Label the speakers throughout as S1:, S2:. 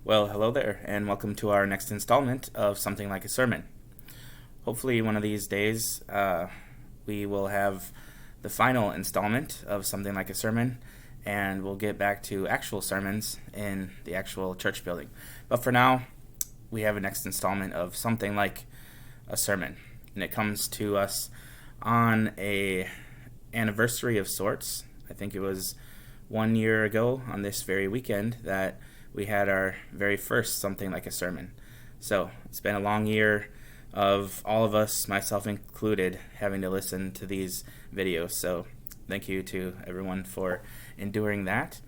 S1: Well, hello there, and welcome to our next installment of Something Like a Sermon. Hopefully, one of these days, we will have the final installment of Something Like a Sermon, and we'll get back to actual sermons in the actual church building. But for now, we have a next installment of Something Like a Sermon, and it comes to us on a anniversary of sorts. I think it was 1 year ago on this very weekend that we had our very first Something Like a Sermon. So it's been a long year of all of us, myself included, having to listen to these videos. So thank you to everyone for enduring that.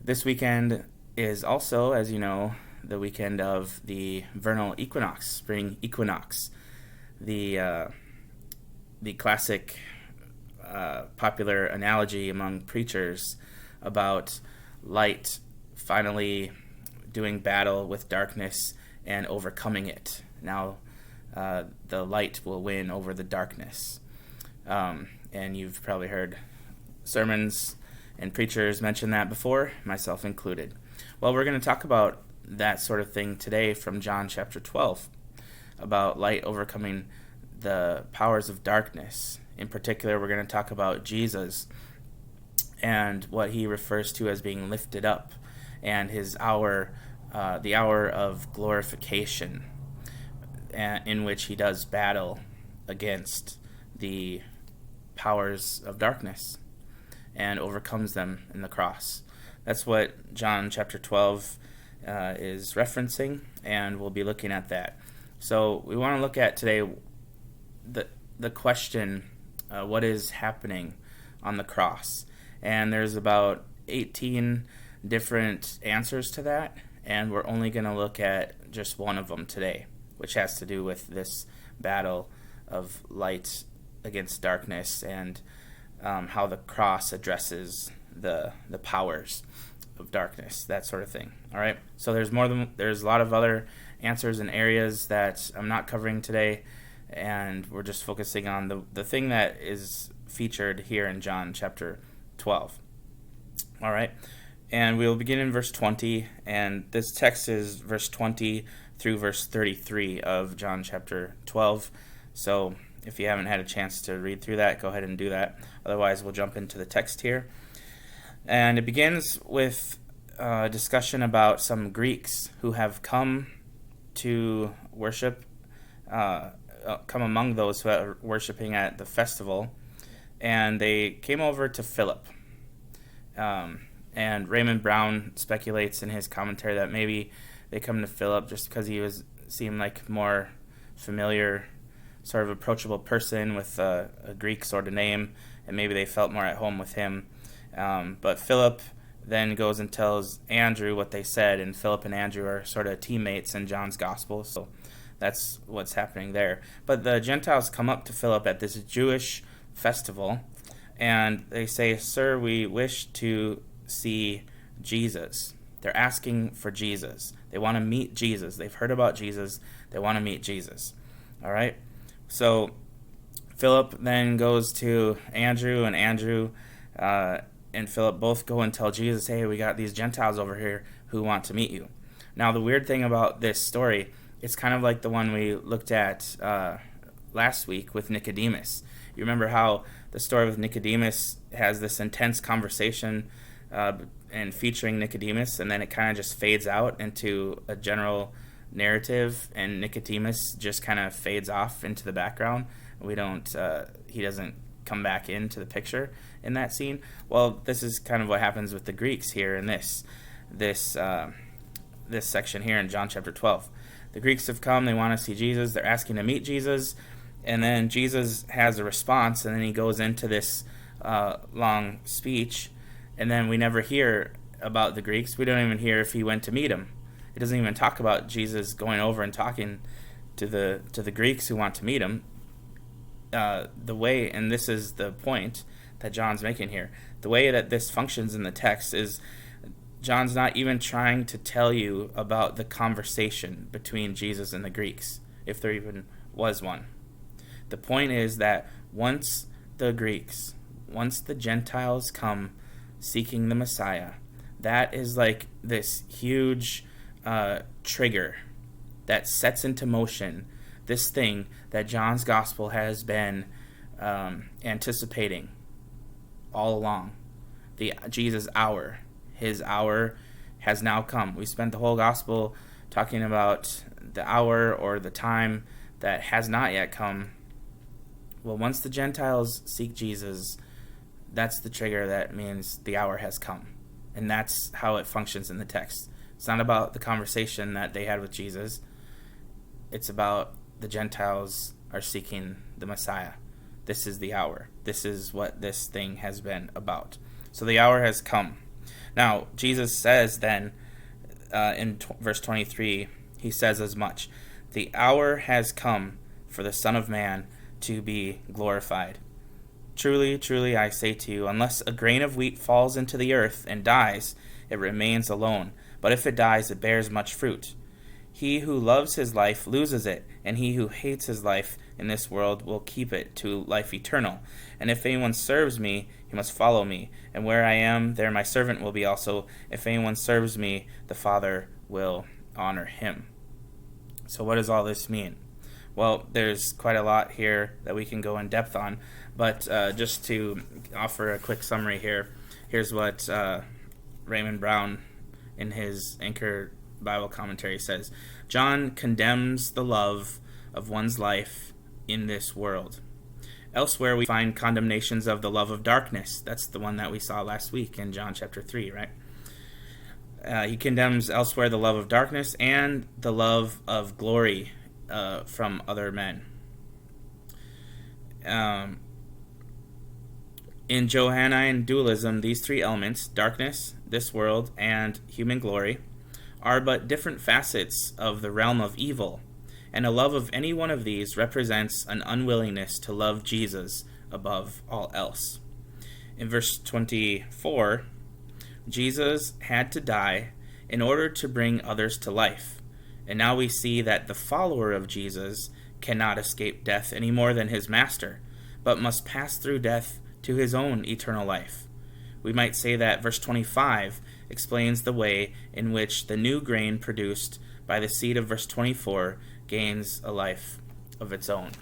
S1: This weekend is also, as you know, the weekend of the vernal equinox, spring equinox, the classic popular analogy among preachers about light finally doing battle with darkness and overcoming it. Now the light will win over the darkness. And you've probably heard sermons and preachers mention that before, myself included. Well, we're going to talk about that sort of thing today from John chapter 12, about light overcoming the powers of darkness. In particular, we're going to talk about Jesus and what he refers to as being lifted up, and his hour, the hour of glorification, in which he does battle against the powers of darkness and overcomes them in the cross. That's what John chapter 12 is referencing, and we'll be looking at that. So we want to look at today the question, what is happening on the cross? And there's about 18 different answers to that, and we're only going to look at just one of them today, which has to do with this battle of light against darkness and how the cross addresses the powers of darkness, that sort of thing. All right, so there's a lot of other answers and areas that I'm not covering today, and we're just focusing on the thing that is featured here in John chapter 12. All right. And we'll begin in verse 20, and this text is verse 20 through verse 33 of John chapter 12. So if you haven't had a chance to read through that, go ahead and do that. Otherwise, we'll jump into the text here. And it begins with a discussion about some Greeks who have come to worship, come among those who are worshiping at the festival, and they came over to Philip. And Raymond Brown speculates in his commentary that maybe they come to Philip just because he seemed like more familiar, sort of approachable person with a Greek sort of name, and maybe they felt more at home with him. But Philip then goes and tells Andrew what they said, and Philip and Andrew are sort of teammates in John's gospel, so that's what's happening there. But the Gentiles come up to Philip at this Jewish festival, and they say, "Sir, we wish to see Jesus." They're asking for Jesus. They want to meet Jesus. They've heard about Jesus. They want to meet Jesus. All right? So Philip then goes to Andrew, and Andrew and Philip both go and tell Jesus, "Hey, we got these Gentiles over here who want to meet you." Now, the weird thing about this story, it's kind of like the one we looked at last week with Nicodemus. You remember how the story with Nicodemus has this intense conversation and featuring Nicodemus, and then it kind of just fades out into a general narrative, and Nicodemus just kind of fades off into the background. He doesn't come back into the picture in that scene. Well, this is kind of what happens with the Greeks here in this section here in John chapter 12. The Greeks have come, they want to see Jesus, they're asking to meet Jesus, and then Jesus has a response, and then he goes into this long speech, and then we never hear about the Greeks. We don't even hear if he went to meet him. It doesn't even talk about Jesus going over and talking to the Greeks who want to meet him. The way, and this is the point that John's making here, the way that this functions in the text is John's not even trying to tell you about the conversation between Jesus and the Greeks, if there even was one. The point is that once the Gentiles come seeking the Messiah, that is like this huge trigger that sets into motion this thing that John's gospel has been anticipating all along. Jesus' hour. His hour has now come. We spent the whole gospel talking about the hour or the time that has not yet come. Well, once the Gentiles seek Jesus, that's the trigger that means the hour has come. And that's how it functions in the text. It's not about the conversation that they had with Jesus. It's about the Gentiles are seeking the Messiah. This is the hour. This is what this thing has been about. So the hour has come. Now, Jesus says then, verse 23, he says as much. The hour has come for the Son of Man to be glorified. Truly, truly, I say to you, unless a grain of wheat falls into the earth and dies, it remains alone. But if it dies, it bears much fruit. He who loves his life loses it, and he who hates his life in this world will keep it to life eternal. And if anyone serves me, he must follow me. And where I am, there my servant will be also. If anyone serves me, the Father will honor him. So what does all this mean? Well, there's quite a lot here that we can go in depth on, but just to offer a quick summary here, here's what Raymond Brown in his Anchor Bible commentary says. John condemns the love of one's life in this world. Elsewhere we find condemnations of the love of darkness. That's the one that we saw last week in John chapter 3, right? He condemns elsewhere the love of darkness and the love of glory from other men. In Johannine dualism, these three elements, darkness, this world, and human glory, are but different facets of the realm of evil, and a love of any one of these represents an unwillingness to love Jesus above all else. In verse 24, Jesus had to die in order to bring others to life, and now we see that the follower of Jesus cannot escape death any more than his master, but must pass through death to his own eternal life. We might say that verse 25 explains the way in which the new grain produced by the seed of verse 24 gains a life of its own.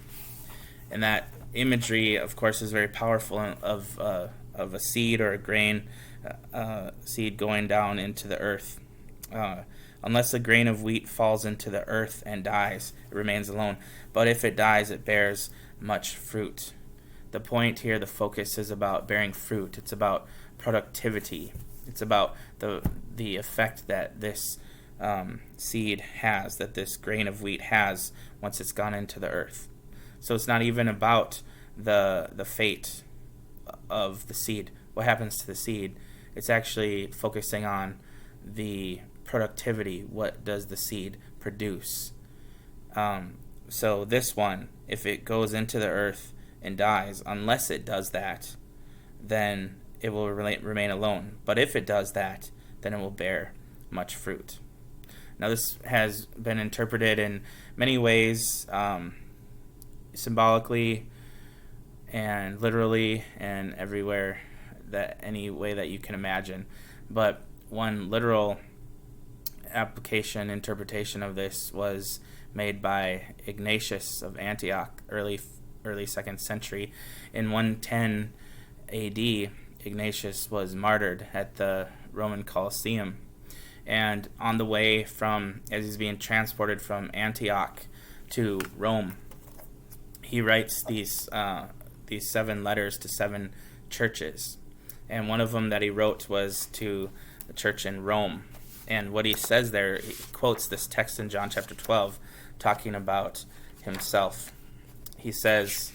S1: And that imagery, of course, is very powerful of a seed or a grain, seed going down into the earth. Unless a grain of wheat falls into the earth and dies, it remains alone. But if it dies, it bears much fruit. The point here, the focus is about bearing fruit. It's about productivity. It's about the effect that this seed has, that this grain of wheat has once it's gone into the earth. So it's not even about the fate of the seed, what happens to the seed. It's actually focusing on the productivity. What does the seed produce? So this one, if it goes into the earth and dies, unless it does that, then it will remain alone. But if it does that, then it will bear much fruit. Now this has been interpreted in many ways, symbolically and literally, and everywhere, that any way that you can imagine. But one literal application, interpretation of this was made by Ignatius of Antioch, early 2nd century. In 110 AD, Ignatius was martyred at the Roman Colosseum. And on the way as he's being transported from Antioch to Rome, he writes these 7 letters to 7 churches. And one of them that he wrote was to the church in Rome. And what he says there, he quotes this text in John chapter 12, talking about himself. He says,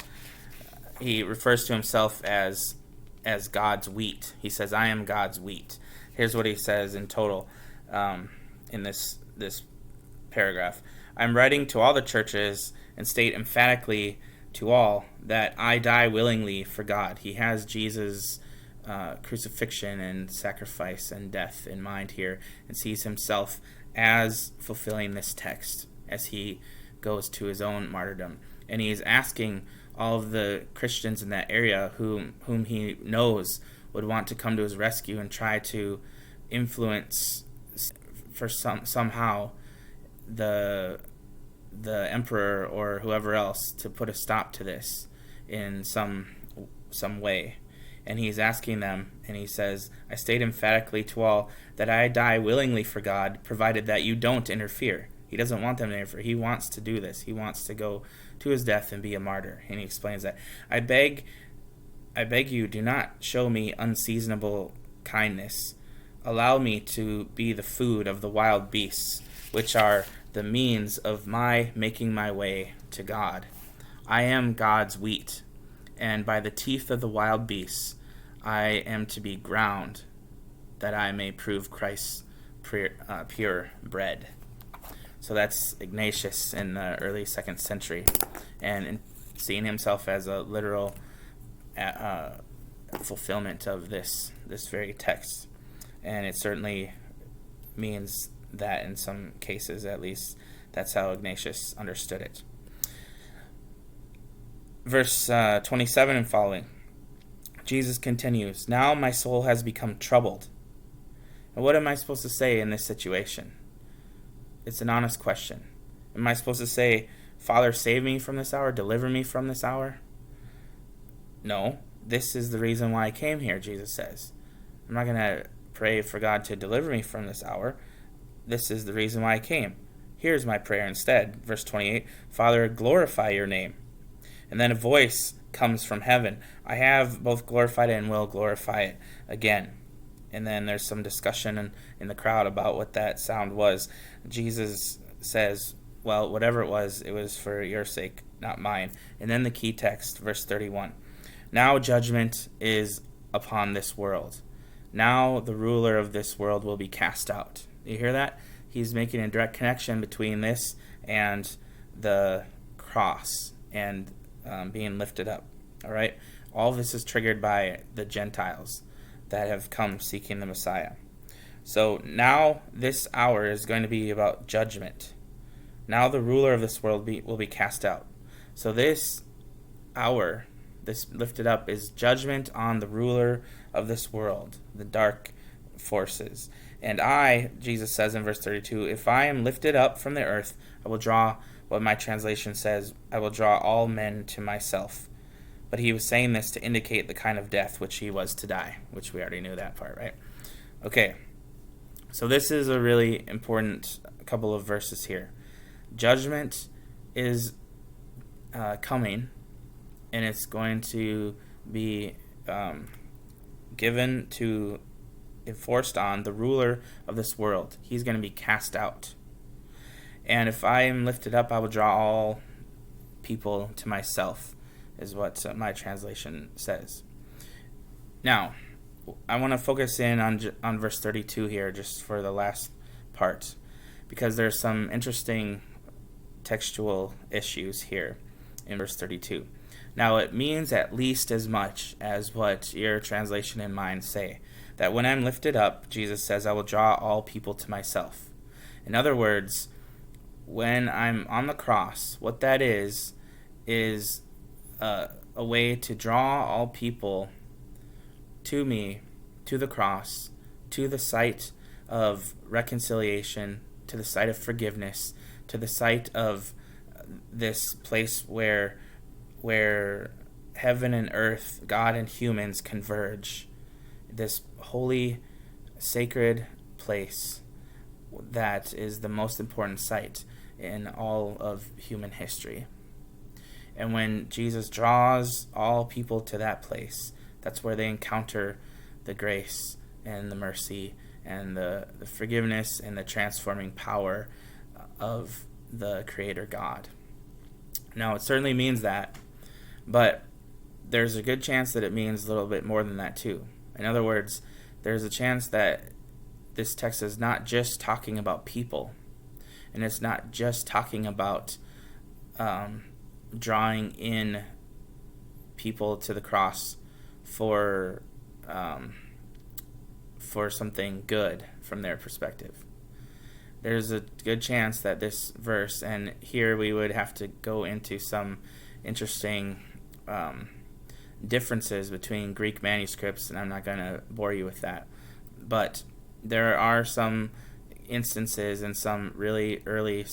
S1: he refers to himself as God's wheat. He says, I am God's wheat. Here's what he says in total in this paragraph. I'm writing to all the churches and state emphatically to all that I die willingly for God. He has Jesus' crucifixion and sacrifice and death in mind here, and sees himself as fulfilling this text as he goes to his own martyrdom. And he is asking all of the Christians in that area whom he knows would want to come to his rescue and try to influence for somehow the emperor or whoever else to put a stop to this in some way. And he's asking them, and he says, I state emphatically to all that I die willingly for God, provided that you don't interfere. He doesn't want them to interfere. He wants to do this. He wants to go to his death and be a martyr. And he explains that, I beg you, do not show me unseasonable kindness. Allow me to be the food of the wild beasts, which are the means of my making my way to God. I am God's wheat, and by the teeth of the wild beasts I am to be ground, that I may prove Christ's pure bread. So that's Ignatius in the early 2nd century, and seeing himself as a literal fulfillment of this very text. And it certainly means that in some cases, at least, that's how Ignatius understood it. Verse 27 and following, Jesus continues, Now my soul has become troubled. And what am I supposed to say in this situation? It's an honest question. Am I supposed to say, Father, save me from this hour, deliver me from this hour? No, this is the reason why I came here, Jesus says. I'm not going to pray for God to deliver me from this hour. This is the reason why I came. Here's my prayer instead. Verse 28, Father, glorify your name. And then a voice comes from heaven. I have both glorified it and will glorify it again. And then there's some discussion in the crowd about what that sound was. Jesus says, well, whatever it was for your sake, not mine. And then the key text, verse 31. Now judgment is upon this world. Now the ruler of this world will be cast out. You hear that? He's making a direct connection between this and the cross and being lifted up. All right? All of this is triggered by the Gentiles that have come seeking the Messiah. So now this hour is going to be about judgment. Now the ruler of this world will be cast out. So this hour, this lifted up, is judgment on the ruler of this world, the dark forces. And I, Jesus says in verse 32, if I am lifted up from the earth, I will draw, what my translation says, I will draw all men to myself. But he was saying this to indicate the kind of death which he was to die, which we already knew that part, right? Okay, so this is a really important couple of verses here. Judgment is coming, and it's going to be enforced on the ruler of this world. He's going to be cast out. And if I am lifted up, I will draw all people to myself, is what my translation says. Now, I want to focus in on verse 32 here, just for the last part, because there's some interesting textual issues here in verse 32. Now, it means at least as much as what your translation and mine say, that when I'm lifted up, Jesus says, I will draw all people to myself. In other words, when I'm on the cross, what that is a way to draw all people to me, to the cross, to the site of reconciliation, to the site of forgiveness, to the site of this place where heaven and earth, God and humans converge. This holy, sacred place that is the most important site in all of human history. And when Jesus draws all people to that place, that's where they encounter the grace and the mercy and the forgiveness and the transforming power of the Creator God. Now, it certainly means that, but there's a good chance that it means a little bit more than that too. In other words, there's a chance that this text is not just talking about people, and it's not just talking about drawing in people to the cross for something good from their perspective. There's a good chance that this verse, and here we would have to go into some interesting differences between Greek manuscripts, and I'm not going to bore you with that. But there are some instances in some really early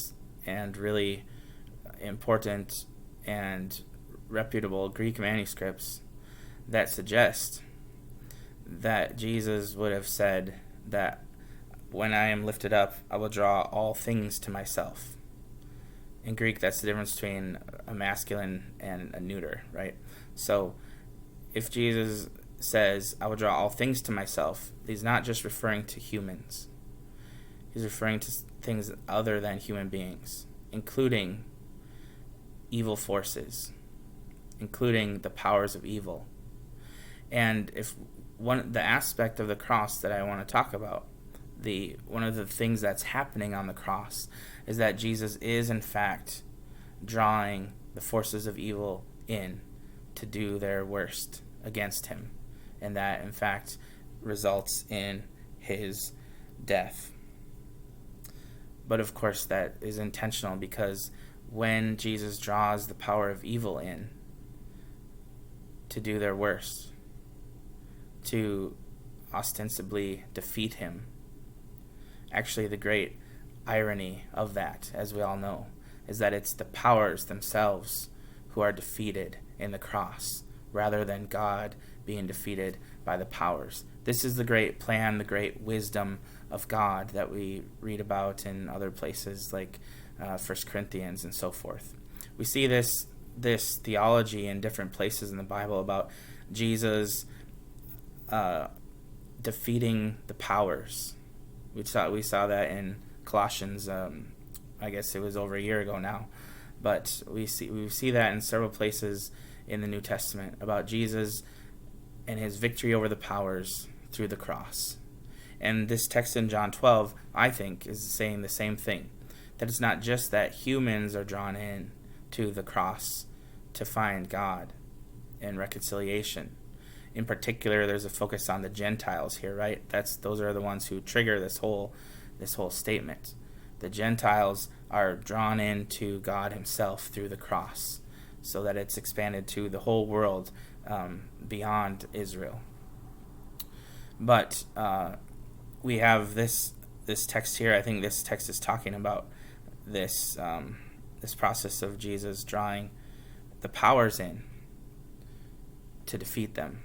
S1: and really important and reputable Greek manuscripts that suggest that Jesus would have said that when I am lifted up, I will draw all things to myself. In Greek, that's the difference between a masculine and a neuter, right? So if Jesus says, I will draw all things to myself, he's not just referring to humans. He's referring to things other than human beings, including evil forces, including the powers of evil. And if the aspect of the cross that I want to talk about, one of the things that's happening on the cross is that Jesus is in fact drawing the forces of evil in to do their worst against him, and that in fact results in his death. But of course that is intentional, because when Jesus draws the power of evil in to do their worst, to ostensibly defeat him, actually the great irony of that, as we all know, is that it's the powers themselves who are defeated in the cross, rather than God being defeated by the powers. This is the great plan, the great wisdom of God that we read about in other places like 1 Corinthians and so forth. We see this theology in different places in the Bible about Jesus defeating the powers. We saw that in Colossians. I guess it was over a year ago now, but we see that in several places in the New Testament about Jesus and his victory over the powers through the cross. And this text in John 12, I think, is saying the same thing. That it's not just that humans are drawn in to the cross to find God and reconciliation. In particular, there's a focus on the Gentiles here, right? Those are the ones who trigger this whole statement. The Gentiles are drawn into God himself through the cross, so that it's expanded to the whole world beyond Israel. But we have this text here. I think this text is talking about this process of Jesus drawing the powers in to defeat them,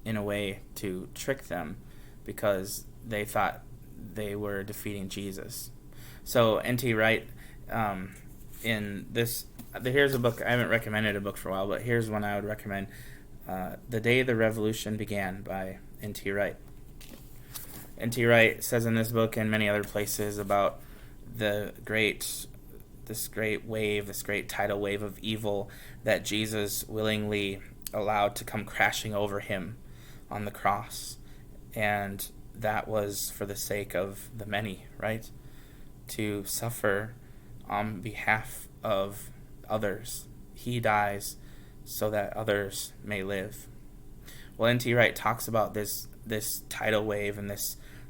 S1: in a way to trick them, because they thought they were defeating Jesus. So N.T. Wright, in this, here's a book. I haven't recommended a book for a while, but here's one I would recommend. The Day the Revolution Began by N.T. Wright. N.T. Wright says in this book and many other places about this great tidal wave of evil that Jesus willingly allowed to come crashing over him on the cross. And that was for the sake of the many, right? To suffer on behalf of others. He dies so that others may live. Well, N.T. Wright talks about this tidal wave and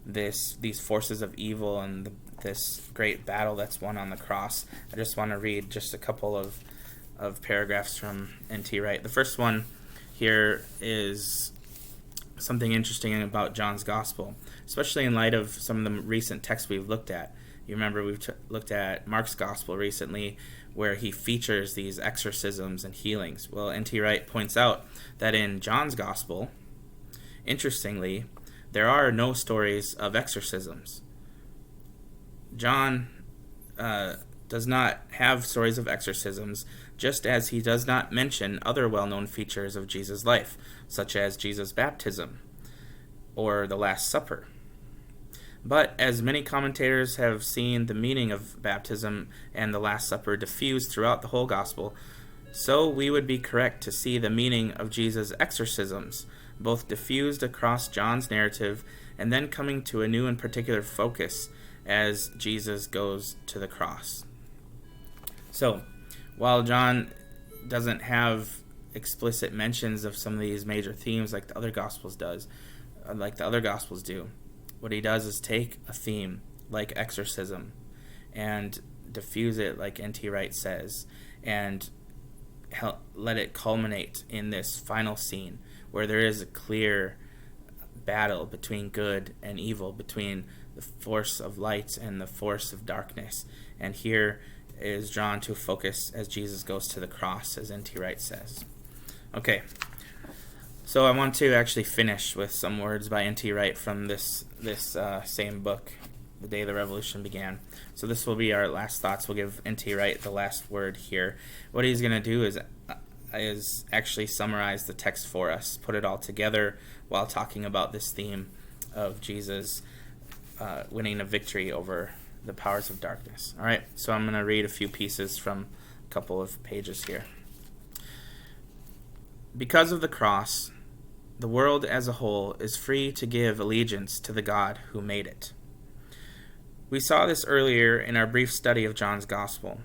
S1: these forces of evil and this great battle that's won on the cross. I just want to read just a couple of paragraphs from N.T. Wright. The first one here is something interesting about John's Gospel, especially in light of some of the recent texts we've looked at. You remember we've looked at Mark's Gospel recently, where he features these exorcisms and healings. Well, N.T. Wright points out that in John's Gospel, interestingly, there are no stories of exorcisms. John does not have stories of exorcisms, just as he does not mention other well-known features of Jesus' life, such as Jesus' baptism or the Last Supper. But as many commentators have seen the meaning of baptism and the Last Supper diffused throughout the whole gospel, so we would be correct to see the meaning of Jesus' exorcisms, both diffused across John's narrative and then coming to a new and particular focus as Jesus goes to the cross. So, while John doesn't have explicit mentions of some of these major themes like the other gospels do, what he does is take a theme like exorcism and diffuse it, like N.T. Wright says, and let it culminate in this final scene where there is a clear battle between good and evil, between the force of light and the force of darkness. And here is drawn to a focus as Jesus goes to the cross, as N.T. Wright says. Okay, so I want to actually finish with some words by N.T. Wright from this same book, The Day the Revolution Began. So this will be our last thoughts. We'll give N.T. Wright the last word here. What he's going to do is actually summarize the text for us, put it all together while talking about this theme of Jesus winning a victory over the powers of darkness. All right, so I'm going to read a few pieces from a couple of pages here. Because of the cross, the world as a whole is free to give allegiance to the God who made it. We saw this earlier in our brief study of John's Gospel.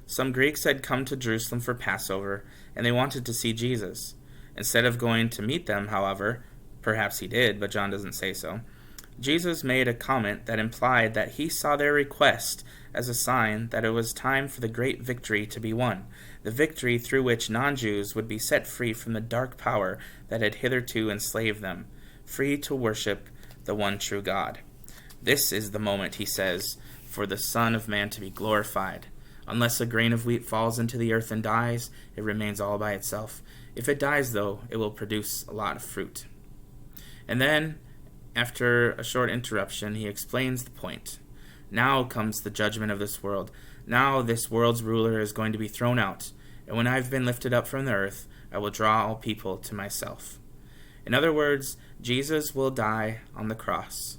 S1: Some Greeks had come to Jerusalem for Passover, and they wanted to see Jesus. Instead of going to meet them, however, perhaps he did, but John doesn't say so, Jesus made a comment that implied that he saw their request as a sign that it was time for the great victory to be won, the victory through which non-Jews would be set free from the dark power that had hitherto enslaved them, free to worship the one true God. This is the moment, he says, for the Son of Man to be glorified. Unless a grain of wheat falls into the earth and dies, it remains all by itself. If it dies, though, it will produce a lot of fruit. And then, after a short interruption, he explains the point. Now comes the judgment of this world. Now this world's ruler is going to be thrown out, and when I have been lifted up from the earth, I will draw all people to myself. In other words, Jesus will die on the cross.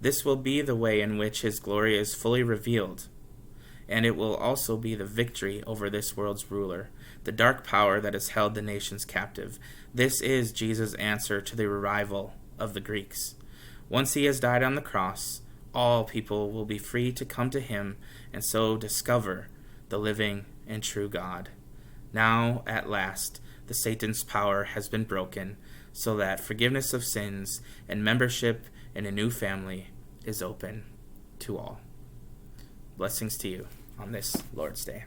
S1: This will be the way in which his glory is fully revealed, and it will also be the victory over this world's ruler, the dark power that has held the nations captive. This is Jesus' answer to the revival of the Greeks. Once he has died on the cross, all people will be free to come to him and so discover the living and true God. Now, at last, the Satan's power has been broken, so that forgiveness of sins and membership in a new family is open to all. Blessings to you on this Lord's Day.